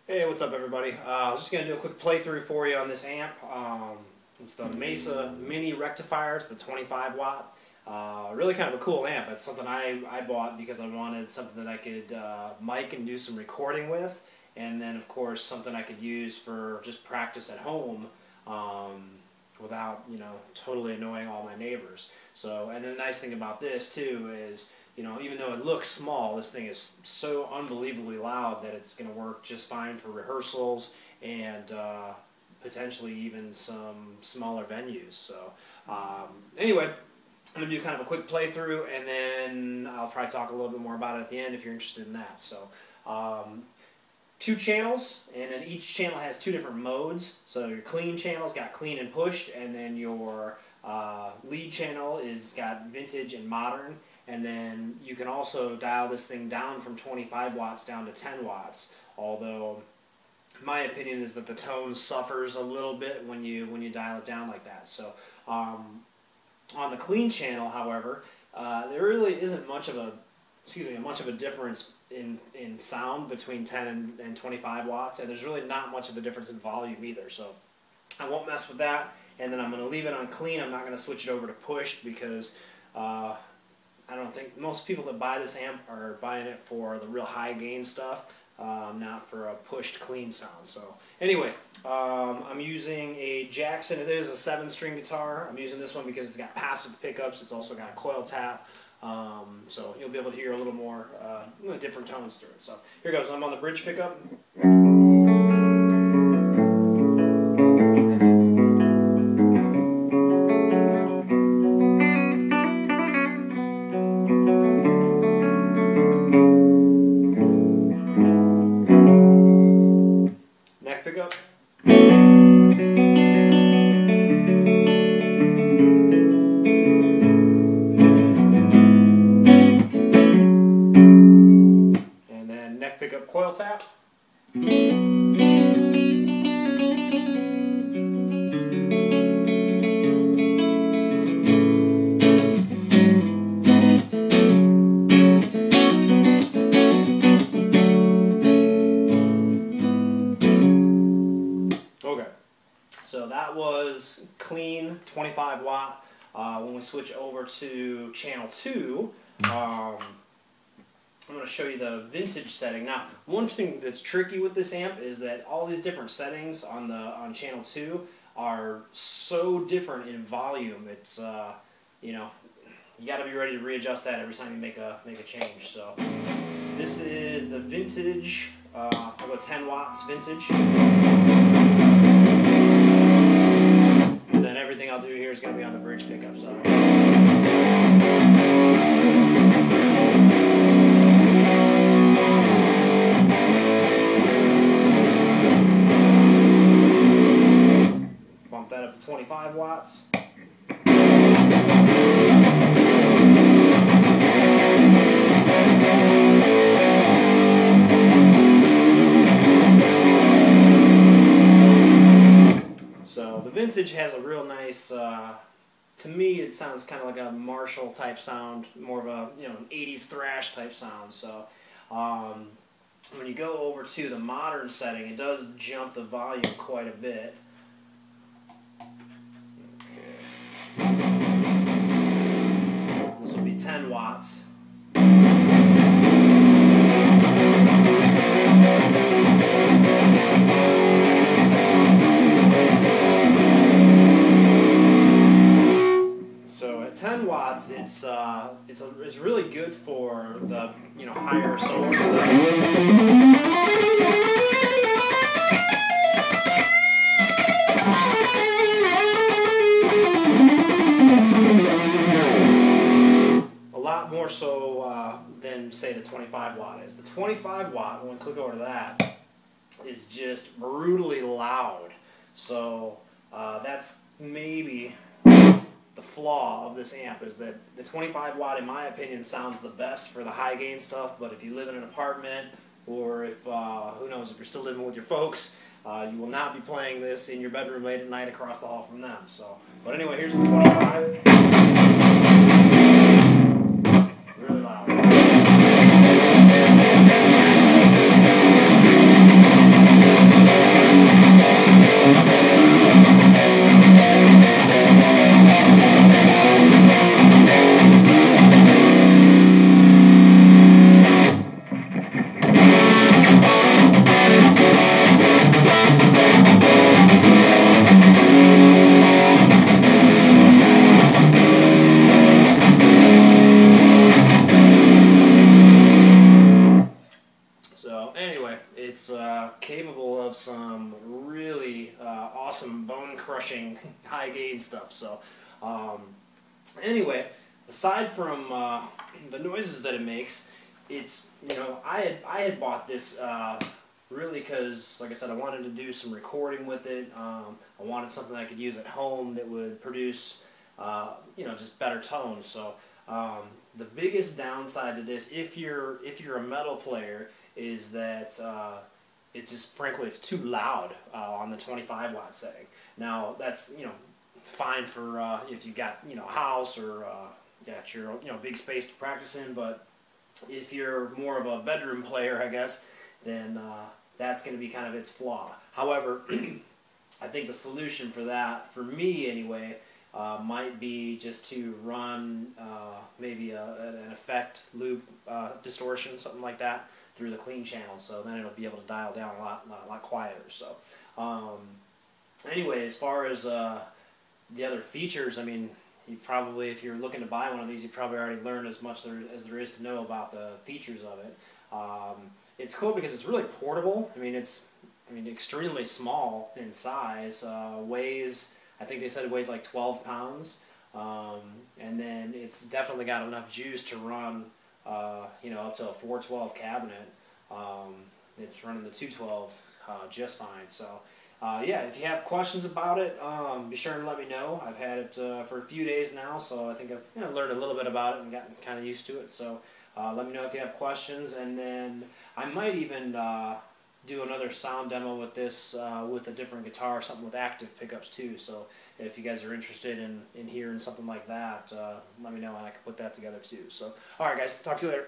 Hey, what's up everybody? I was just going to do a quick playthrough for you on this amp. It's the Mesa Mini rectifier. It's the 25 watt. Really kind of a cool amp. It's something I bought because I wanted something that I could mic and do some recording with. And then of course something I could use for just practice at home without, totally annoying all my neighbors. So, and the nice thing about this too is, even though it looks small, this thing is so unbelievably loud that it's going to work just fine for rehearsals and potentially even some smaller venues. So anyway, I'm going to do kind of a quick playthrough, and then I'll probably talk a little bit more about it at the end if you're interested in that. So 2 channels, and then each channel has 2 different modes. So your clean channel's got clean and pushed, and then your lead channel is got vintage and modern. And then you can also dial this thing down from 25 watts down to 10 watts. Although my opinion is that the tone suffers a little bit when you dial it down like that. So on the clean channel, however, there really isn't much of a difference in sound between 10 and 25 watts, and there's really not much of a difference in volume either. So I won't mess with that, and then I'm going to leave it on clean. I'm not going to switch it over to pushed because I don't think most people that buy this amp are buying it for the real high gain stuff, not for a pushed clean sound. So anyway, I'm using a Jackson. It is a 7-string guitar. I'm using this one because it's got passive pickups. It's also got a coil tap. So you'll be able to hear a little more different tones through it. So here goes. I'm on the bridge pickup. Neck pickup. Pickup coil tap. Okay, so that was clean 25 watt. When we switch over to channel 2, I'm going to show you the vintage setting. Now, one thing that's tricky with this amp is that all these different settings on channel 2 are so different in volume. It's you got to be ready to readjust that every time you make a change. So this is the vintage. I'll go 10 watts vintage. And then everything I'll do here is going to be on the bridge pickup. So. Bump that up to 25 watts. So the vintage has a real nice, to me it sounds kind of like a Marshall type sound, more of a an 80s thrash type sound. So when you go over to the modern setting, it does jump the volume quite a bit. This will be 10 watts. So at 10 watts, it's really good for the higher solo stuff. More so than say the 25 watt is. The 25 watt, when we click over to that, is just brutally loud. So that's maybe the flaw of this amp, is that the 25 watt, in my opinion, sounds the best for the high gain stuff. But if you live in an apartment, or if who knows, if you're still living with your folks, you will not be playing this in your bedroom late at night across the hall from them. So, but anyway, here's the 25. Really loud. it's capable of some really awesome bone-crushing high-gain stuff. So anyway, aside from the noises that it makes, it's, you know, I had bought this really because, like I said, I wanted to do some recording with it. I wanted something I could use at home that would produce, you know, just better tones. So the biggest downside to this, if you're a metal player, is that it just, frankly, it's too loud on the 25 watt setting. Now that's, you know, fine for if you got, you know, a house or got your, you know, big space to practice in. But if you're more of a bedroom player, I guess, then that's going to be kind of its flaw. However, I think the solution for that, for me anyway, might be just to run maybe an effect loop distortion, something like that, through the clean channel. So then it'll be able to dial down a lot quieter. So anyway, as far as the other features, I mean, you probably, if you're looking to buy one of these, you probably already learned as much as there is to know about the features of it. It's cool because it's really portable. I mean, it's extremely small in size. Weighs, I think they said it weighs like 12 pounds. And then it's definitely got enough juice to run, you know, up to a 412 cabinet. It's running the 212 just fine. So yeah, if you have questions about it, be sure and let me know. I've had it for a few days now, so I think I've, you know, learned a little bit about it and gotten kind of used to it. So let me know if you have questions, and then I might even do another sound demo with this with a different guitar, something with active pickups too. So if you guys are interested in hearing something like that, let me know and I can put that together too. So alright guys, talk to you later.